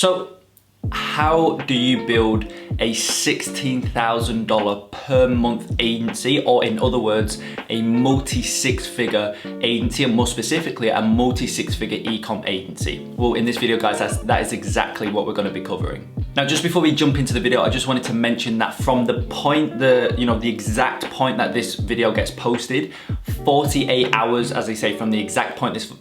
So how do you build a $16,000 per month agency, or in other words, a multi-six-figure agency, and more specifically, a multi-six-figure e-com agency? Well, in this video, guys, that is exactly what we're going to be covering. Now, just before we jump into the video, I just wanted to mention that from the point, the exact point that this video gets posted, 48 hours, as I say, from the exact point this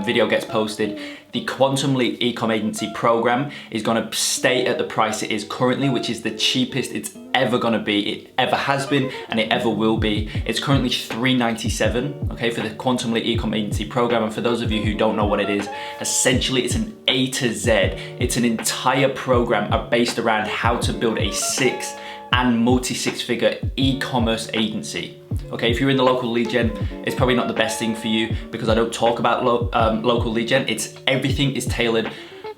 video gets posted, the Quantum Leap e-com agency program is going to stay at the price it is currently, which is the cheapest it's ever going to be. It ever has been, and it ever will be. It's currently $397, okay, for the Quantum Leap e-com agency program. And for those of you who don't know what it is, essentially it's an A to Z. It's an entire program based around how to build a six and multi-six-figure e-commerce agency. Okay, if you're in the local lead gen, it's probably not the best thing for you because I don't talk about local lead gen. Everything is tailored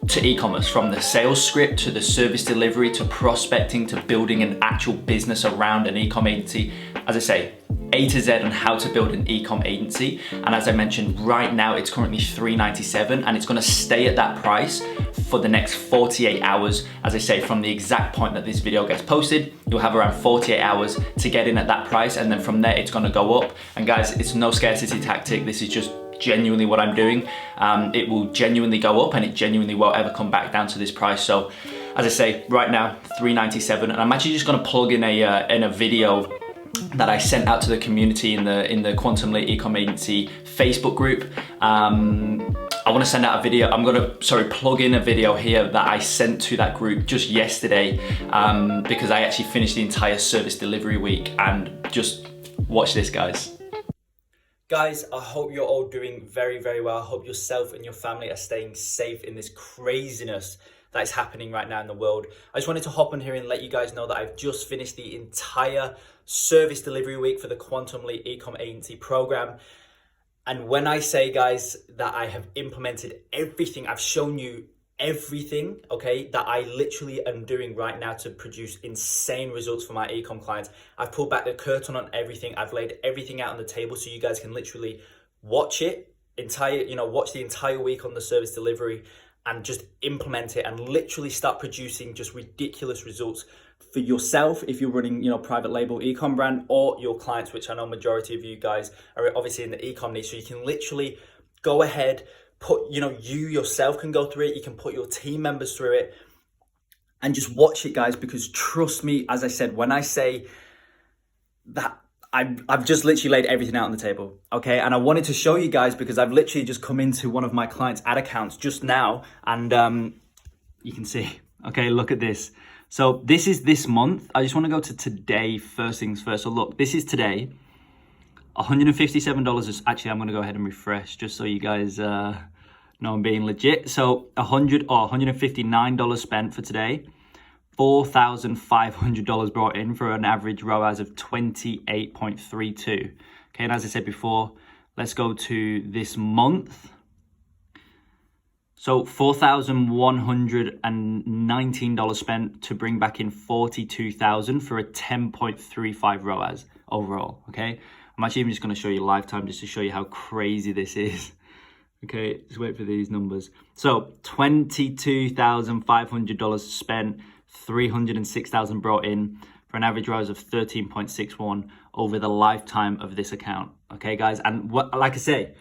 to e-commerce, from the sales script to the service delivery to prospecting to building an actual business around an e-com agency. As I say, A to Z on how to build an e-com agency. And as I mentioned, right now it's currently $397, and it's going to stay at that price for the next 48 hours. As I say, from the exact point that this video gets posted, you'll have around 48 hours to get in at that price, and then from there it's going to go up. And guys, it's no scarcity tactic. This is just genuinely what I'm doing. It will genuinely go up, and it genuinely won't ever come back down to this price. So as I say, right now $397, and I'm actually just going to plug in a video that I sent out to the community in the Quantum Leap e-com agency Facebook group. I want to send out a video. I'm going to plug in a video here that I sent to that group just yesterday, because I actually finished the entire service delivery week. And just watch this, guys. Guys, I hope you're all doing very, very well. I hope yourself and your family are staying safe in this craziness that is happening right now in the world. I just wanted to hop on here and let you guys know that I've just finished the entire service delivery week for the Quantum Leap e-com agency program. And when I say, guys, that I have implemented everything, I've shown you everything, okay, that I literally am doing right now to produce insane results for my e-com clients. I've pulled back the curtain on everything. I've laid everything out on the table so you guys can literally watch it, watch the entire week on the service delivery and just implement it and literally start producing just ridiculous results for yourself if you're running, private label e-com brand, or your clients, which I know majority of you guys are obviously in the e-com niche. So you can literally go ahead, you yourself can go through it. You can put your team members through it and just watch it, guys, because trust me, as I said, when I say that I've just literally laid everything out on the table, okay? And I wanted to show you guys because I've literally just come into one of my clients' ad accounts just now, and you can see, okay, look at this. So this is this month. I just want to go to today, first things first. So look, this is today. $157 is, actually, I'm going to go ahead and refresh just so you guys know I'm being legit. So $159 spent for today. $4,500 brought in for an average ROAS of 28.32. Okay, and as I said before, let's go to this month. So $4,119 spent to bring back in 42,000 for a 10.35 ROAS overall. Okay, I'm actually even just going to show you lifetime just to show you how crazy this is. Okay, just wait for these numbers. So $22,500 spent, 306,000 brought in for an average ROAS of 13.61 over the lifetime of this account. Okay, guys, and like I said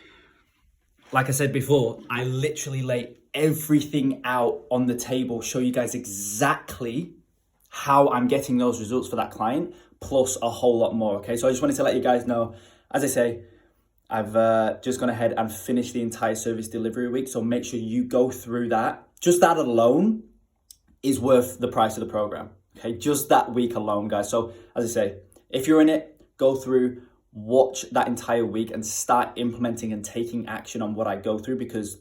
before, I literally lay everything out on the table, show you guys exactly how I'm getting those results for that client, plus a whole lot more. Okay, so I just wanted to let you guys know, as I say, I've just gone ahead and finished the entire service delivery week. So make sure you go through that. Just that alone is worth the price of the program. Okay, just that week alone, guys. So as I say, if you're in it, go through, watch that entire week and start implementing and taking action on what I go through, because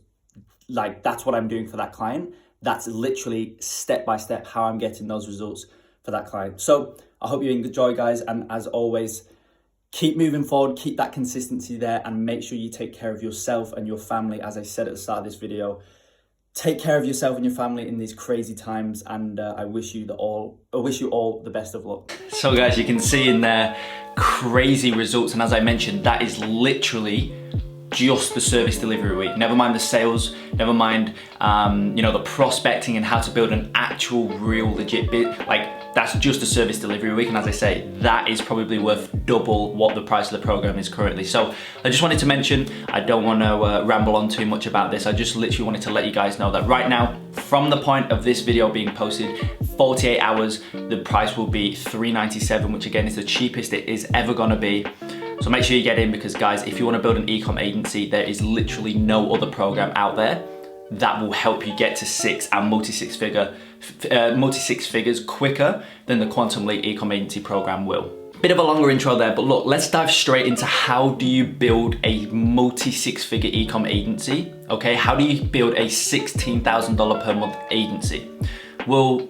that's what I'm doing for that client. That's literally step by step how I'm getting those results for that client. So I hope you enjoy, guys. And as always, keep moving forward, keep that consistency there, and make sure you take care of yourself and your family. As I said at the start of this video, take care of yourself and your family in these crazy times, and I wish you all the best of luck. So guys, you can see in there crazy results, and as I mentioned, that is literally just the service delivery week. Never mind the sales, never mind the prospecting and how to build an actual real legit bit. Like, that's just a service delivery week, and as I say, that is probably worth double what the price of the program is currently. So I just wanted to mention, I don't want to ramble on too much about this. I just literally wanted to let you guys know that right now, from the point of this video being posted, 48 hours, the price will be $397, which again is the cheapest it is ever gonna be. So make sure you get in, because guys, if you want to build an e-com agency, there is literally no other program out there that will help you get to six figures quicker than the Quantum Leap e-com agency program will. Bit of a longer intro there, but look, let's dive straight into how do you build a multi-six-figure e-com agency, okay? How do you build a $16,000 per month agency? Well,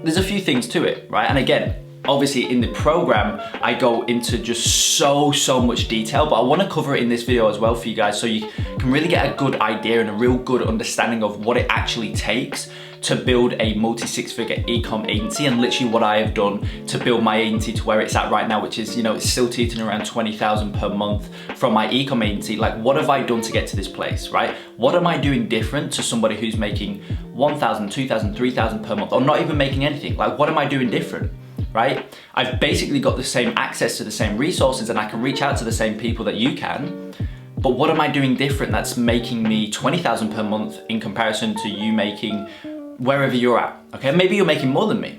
there's a few things to it, right? And again, obviously in the program, I go into just so much detail, but I want to cover it in this video as well for you guys, so you can really get a good idea and a real good understanding of what it actually takes to build a multi-six-figure e-com agency, and literally what I have done to build my agency to where it's at right now, which is, it's still teetering around 20,000 per month from my e-com agency. Like, what have I done to get to this place, right? What am I doing different to somebody who's making 1,000, 2,000, 3,000 per month, or not even making anything? Like, what am I doing different? Right? I've basically got the same access to the same resources, and I can reach out to the same people that you can, but what am I doing different that's making me 20,000 per month in comparison to you making wherever you're at, okay? Maybe you're making more than me,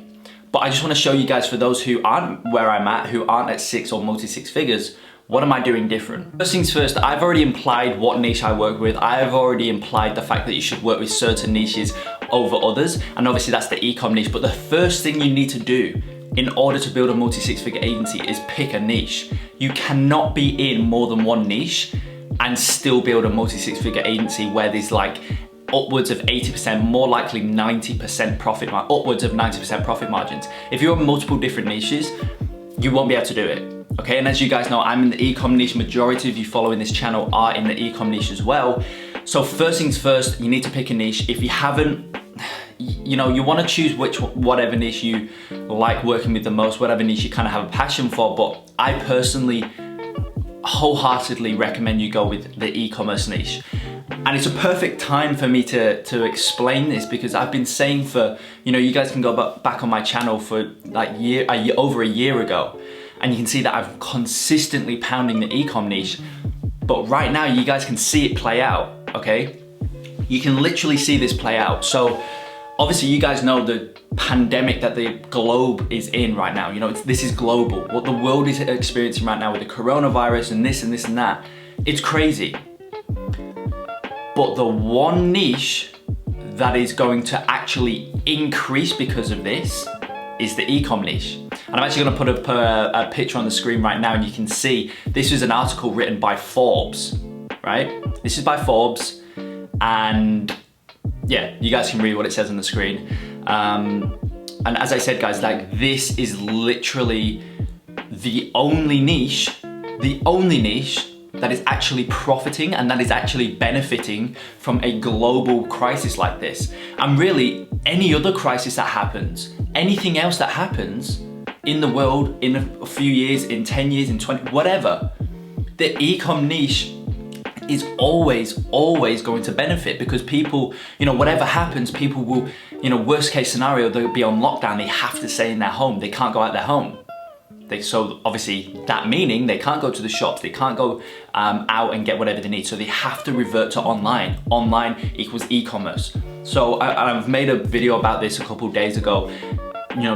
but I just wanna show you guys, for those who aren't where I'm at, who aren't at six or multi-six figures, what am I doing different? First things first, I've already implied what niche I work with. I've already implied the fact that you should work with certain niches over others, and obviously that's the e-com niche, but the first thing you need to do in order to build a multi-six-figure agency is pick a niche. You cannot be in more than one niche and still build a multi-six-figure agency where there's like upwards of 80%, more likely 90% profit, upwards of 90% profit margins. If you're in multiple different niches, you won't be able to do it. Okay, and as you guys know, I'm in the e-com niche. Majority of you following this channel are in the e-com niche as well. So first things first, you need to pick a niche. If you haven't, you want to choose whatever niche you like working with the most, whatever niche you kind of have a passion for, but I personally wholeheartedly recommend you go with the e-commerce niche. And it's a perfect time for me to explain this, because I've been saying for, you guys can go back on my channel for like over a year ago, and you can see that I'm consistently pounding the e-com niche, but right now you guys can see it play out, okay? You can literally see this play out. So obviously you guys know the pandemic that the globe is in right now. This is global. What the world is experiencing right now with the coronavirus and this and this and that, it's crazy. But the one niche that is going to actually increase because of this is the e-com niche. And I'm actually gonna put a picture on the screen right now, and you can see this is an article written by Forbes, right? This is by Forbes, and yeah, you guys can read what it says on the screen. And as I said, guys, like, this is literally the only niche that is actually profiting and that is actually benefiting from a global crisis like this. And really, any other crisis that happens, anything else that happens in the world in a few years, in 10 years, in 20, whatever, the e-com niche is always going to benefit, because people, whatever happens, people will, worst case scenario, they'll be on lockdown, they have to stay in their home, they can't go out their home. So obviously that meaning they can't go to the shops, they can't go out and get whatever they need, so they have to revert to online. Online equals e-commerce. So I've made a video about this a couple days ago,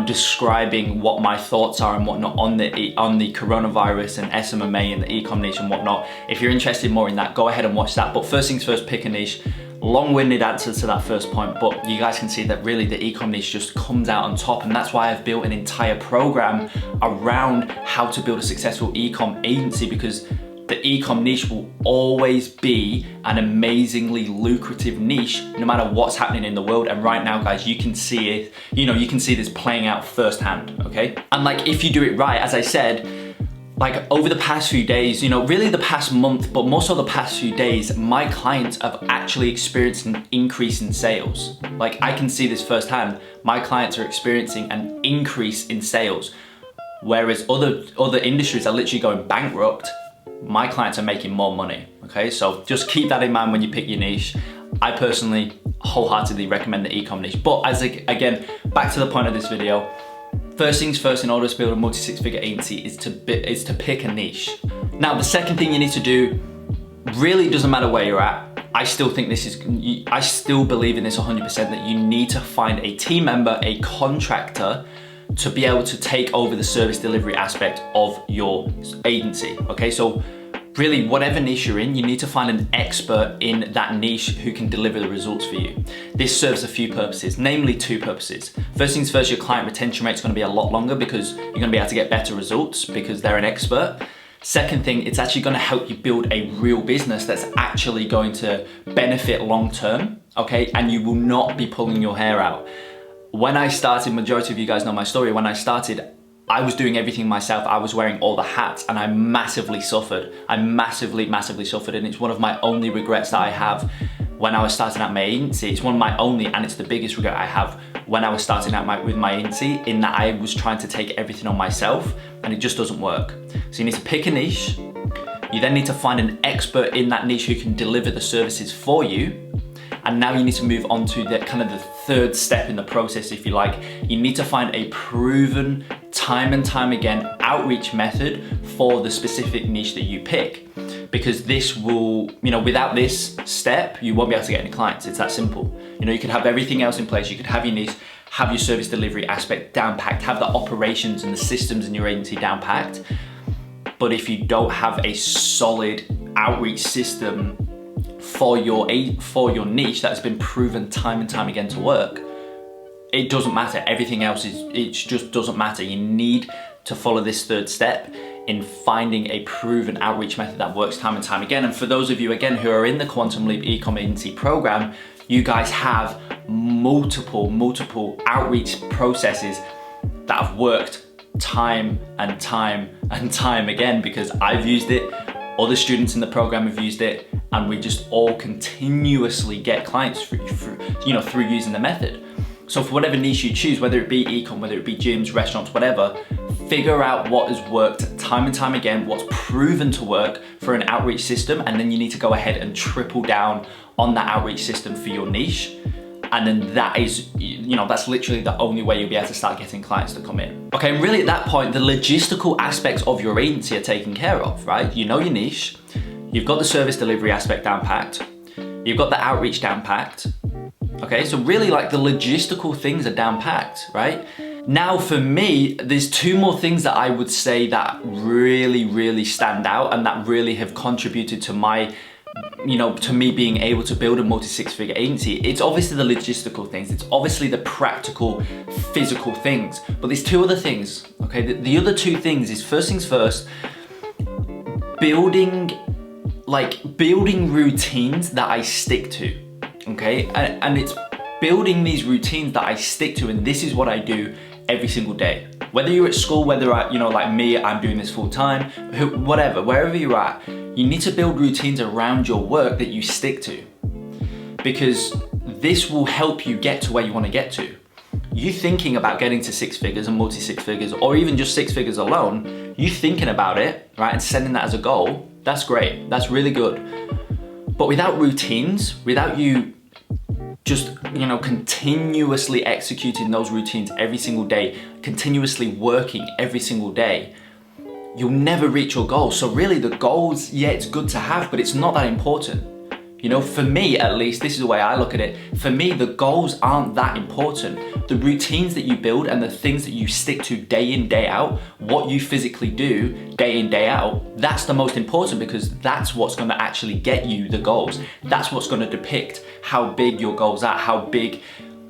describing what my thoughts are and whatnot on the coronavirus and SMMA and the e-com niche and whatnot. If you're interested more in that, go ahead and watch that. But first things first, pick a niche. Long-winded answer to that first point, but you guys can see that really the e-com niche just comes out on top, and that's why I've built an entire program around how to build a successful e-com agency, because the e-com niche will always be an amazingly lucrative niche no matter what's happening in the world. And right now, guys, you can see it, you can see this playing out firsthand, okay? And like, if you do it right, as I said, like over the past few days, really the past month, but more so the past few days, my clients have actually experienced an increase in sales. Like, I can see this firsthand. My clients are experiencing an increase in sales, whereas other industries are literally going bankrupt my clients are making more money, okay? So just keep that in mind when you pick your niche. I personally wholeheartedly recommend the e-com niche. But again, back to the point of this video, first things first, in order to build a multi-six-figure agency is to pick a niche. Now, the second thing you need to do, really doesn't matter where you're at. I still believe in this 100%, that you need to find a team member, a contractor, to be able to take over the service delivery aspect of your agency, okay? So really, whatever niche you're in, you need to find an expert in that niche who can deliver the results for you. This serves a few purposes, namely two purposes. First things first, your client retention rate is gonna be a lot longer because you're gonna be able to get better results because they're an expert. Second thing, it's actually gonna help you build a real business that's actually going to benefit long-term, okay? And you will not be pulling your hair out. When I started, majority of you guys know my story, when I started, I was doing everything myself. I was wearing all the hats and I massively suffered. I massively suffered, and it's one of my only regrets that I have when I was starting out my agency. It's one of my only, and it's the biggest regret I have when I was starting out with my agency, in that I was trying to take everything on myself and it just doesn't work. So you need to pick a niche. You then need to find an expert in that niche who can deliver the services for you. And now you need to move on to the kind of the third step in the process, if you like. You need to find a proven, time and time again, outreach method for the specific niche that you pick. Because this will, without this step, you won't be able to get any clients. It's that simple. You could have everything else in place. You could have your niche, have your service delivery aspect down packed, have the operations and the systems in your agency down packed. But if you don't have a solid outreach system for your niche that's been proven time and time again to work, it doesn't matter. Everything else it just doesn't matter. You need to follow this third step in finding a proven outreach method that works time and time again. And for those of you, again, who are in the Quantum Leap e-com agency program, you guys have multiple outreach processes that have worked time and time again, because I've used it, other students in the program have used it, and we just all continuously get clients through using the method. So for whatever niche you choose, whether it be e-com, whether it be gyms, restaurants, whatever, figure out what has worked time and time again, what's proven to work for an outreach system, and then you need to go ahead and triple down on that outreach system for your niche. And then that is, that's literally the only way you'll be able to start getting clients to come in. Okay, and really at that point, the logistical aspects of your agency are taken care of, right? You know your niche, you've got the service delivery aspect down packed, you've got the outreach down packed. Okay, so really like the logistical things are down packed, right? Now for me, there's two more things that I would say that really stand out and that really have contributed to my, to me being able to build a multi-six-figure agency. It's obviously the logistical things, it's obviously the practical, physical things, but there's two other things, okay? The other two things is, first things first, building routines that I stick to. Okay, and it's building these routines that I stick to, and this is what I do every single day. Whether you're at school, whether like me, I'm doing this full time, whatever, wherever you're at, you need to build routines around your work that you stick to, because this will help you get to where you want to get to. You thinking about getting to six figures and multi-six figures, or even just six figures alone, you thinking about it, right, and setting that as a goal, that's great, that's really good. But without routines, without you just, continuously executing those routines every single day, continuously working every single day, you'll never reach your goals. So really the goals, yeah, it's good to have, but it's not that important. For me at least, this is the way I look at it. For me, the goals aren't that important. The routines that you build and the things that you stick to day in, day out, what you physically do day in, day out, that's the most important, because that's what's gonna actually get you the goals. That's what's gonna depict how big your goals are, how big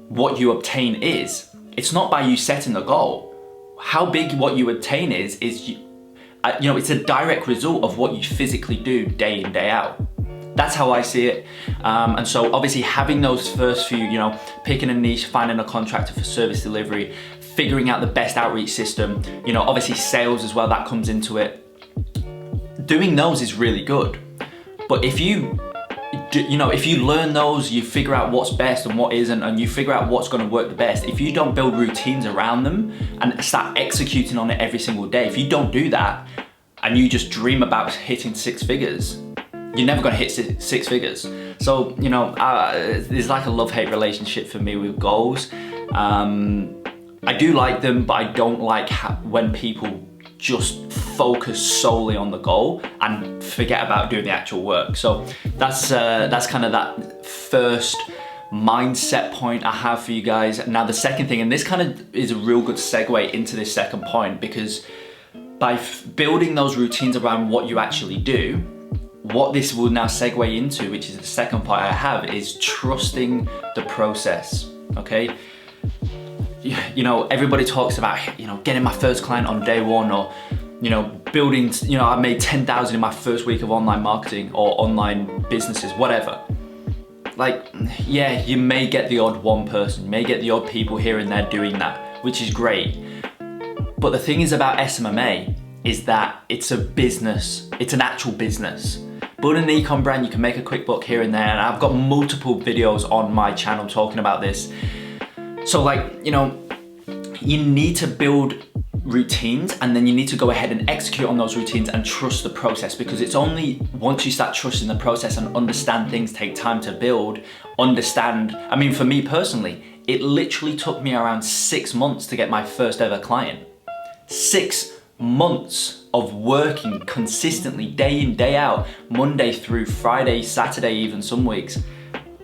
what you obtain is. It's not by you setting the goal. How big what you obtain is it's a direct result of what you physically do day in, day out. That's how I see it. And so obviously having those first few, picking a niche, finding a contractor for service delivery, figuring out the best outreach system, obviously sales as well, that comes into it. Doing those is really good. But if you learn those, you figure out what's best and what isn't, and you figure out what's gonna work the best. If you don't build routines around them and start executing on it every single day, if you don't do that, and you just dream about hitting 6 figures, you're never gonna hit 6 figures. So, you know, there's like a love-hate relationship for me with goals. I do like them, but I don't like when people just focus solely on the goal and forget about doing the actual work. So that's kind of that first mindset point I have for you guys. Now the second thing, and this kind of is a real good segue into this second point, because by building those routines around what you actually do, what this will now segue into, which is the second part I have, is trusting the process, okay? You know, everybody talks about, you know, getting my first client on day one, or, you know, building, you know, I made 10,000 in my first week of online marketing or online businesses, whatever. Like, yeah, you may get the odd one person, you may get the odd people here and there doing that, which is great. But the thing is about SMMA is that it's a business, it's an actual business. Building an e-com brand, you can make a quick buck here and there, and I've got multiple videos on my channel talking about this. So like, you know, you need to build routines, and then you need to go ahead and execute on those routines and trust the process, because it's only once you start trusting the process and understand things take time to build, I mean, for me personally, it literally took me around 6 months to get my first ever client. 6 months of working consistently, day in, day out, Monday through Friday, Saturday, even some weeks,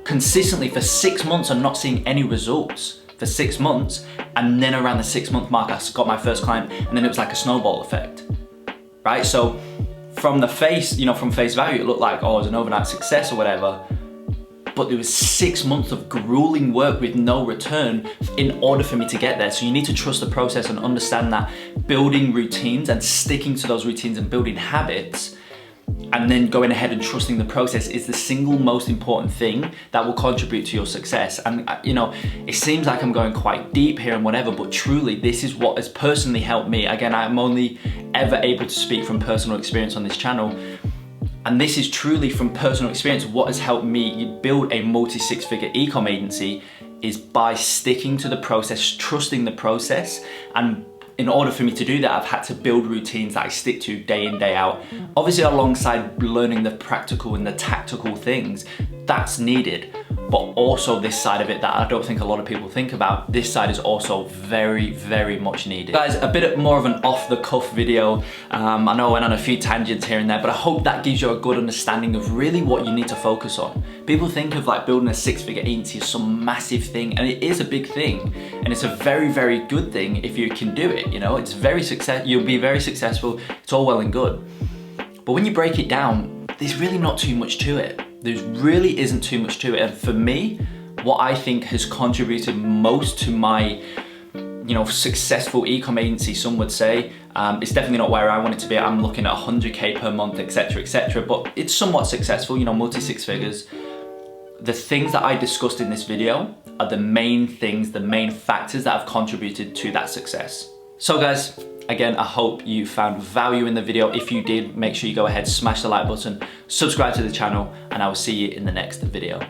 consistently for 6 months and not seeing any results for 6 months. And then around the 6-month mark, I got my first client, and then it was like a snowball effect, right? So from the face, you know, from face value, it looked like, oh, it was an overnight success or whatever. But there was 6 months of grueling work with no return in order for me to get there. So you need to trust the process and understand that building routines and sticking to those routines and building habits, and then going ahead and trusting the process, is the single most important thing that will contribute to your success. And you know, it seems like I'm going quite deep here and whatever, but truly this is what has personally helped me. Again, I'm only ever able to speak from personal experience on this channel. And this is truly from personal experience. What has helped me build a multi-6-figure e-com agency is by sticking to the process, trusting the process. And in order for me to do that, I've had to build routines that I stick to day in, day out. Obviously alongside learning the practical and the tactical things, that's needed. But also this side of it that I don't think a lot of people think about, this side is also very, very much needed. Guys, a bit more of an off the cuff video. I know I went on a few tangents here and there, but I hope that gives you a good understanding of really what you need to focus on. People think of like building a 6-figure agency as some massive thing, and it is a big thing. And it's a very, very good thing if you can do it, you know? It's you'll be very successful, it's all well and good. But when you break it down, there's really not too much to it. There really isn't too much to it. And for me, what I think has contributed most to my, you know, successful e-com agency, some would say, it's definitely not where I want it to be. I'm looking at 100K per month, etc., etc. But it's somewhat successful, you know, multi-6 figures. The things that I discussed in this video are the main things, the main factors that have contributed to that success. So guys, again, I hope you found value in the video. If you did, make sure you go ahead, smash the like button, subscribe to the channel, and I will see you in the next video.